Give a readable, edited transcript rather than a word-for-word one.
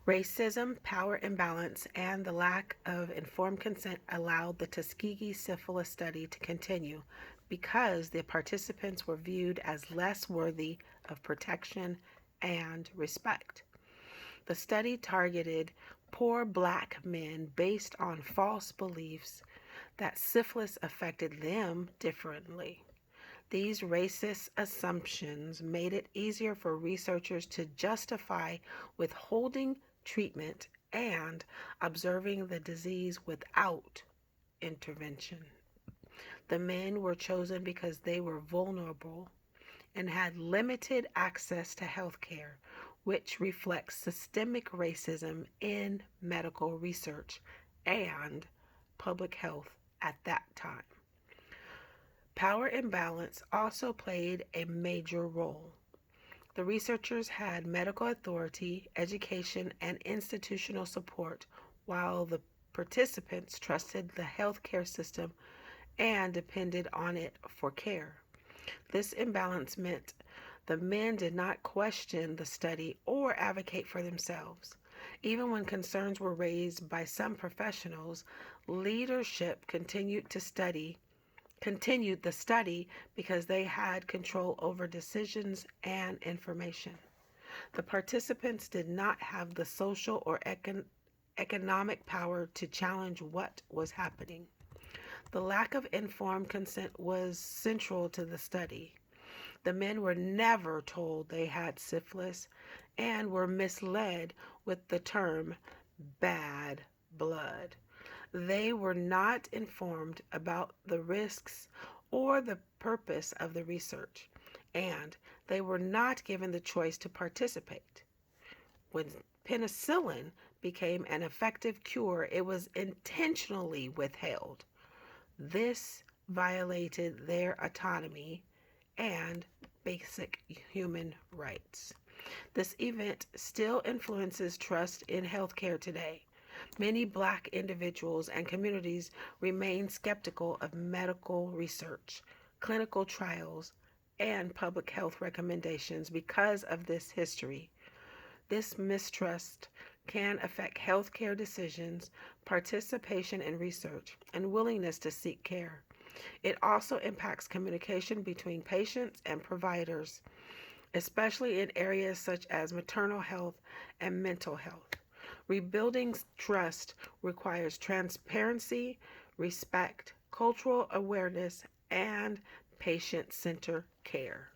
Racism, power imbalance, and the lack of informed consent allowed the Tuskegee syphilis study to continue because the participants were viewed as less worthy of protection and respect. The study targeted poor black men based on false beliefs that syphilis affected them differently. These racist assumptions made it easier for researchers to justify withholding treatment and observing the disease without intervention. The men were chosen because they were vulnerable and had limited access to health care, which reflects systemic racism in medical research and public health at that time. Power imbalance also played a major role. The researchers had medical authority, education, and institutional support, while the participants trusted the healthcare system and depended on it for care. This imbalance meant the men did not question the study or advocate for themselves. Even when concerns were raised by some professionals, leadership continued the study because they had control over decisions and information. The participants did not have the social or economic power to challenge what was happening. The lack of informed consent was central to the study. The men were never told they had syphilis and were misled with the term bad blood. They were not informed about the risks or the purpose of the research, and they were not given the choice to participate. When penicillin became an effective cure, it was intentionally withheld. This violated their autonomy and basic human rights. This event still influences trust in healthcare today. Many Black individuals and communities remain skeptical of medical research, clinical trials, and public health recommendations because of this history. This mistrust can affect healthcare decisions, participation in research, and willingness to seek care. It also impacts communication between patients and providers, especially in areas such as maternal health and mental health. Rebuilding trust requires transparency, respect, cultural awareness, and patient-centered care.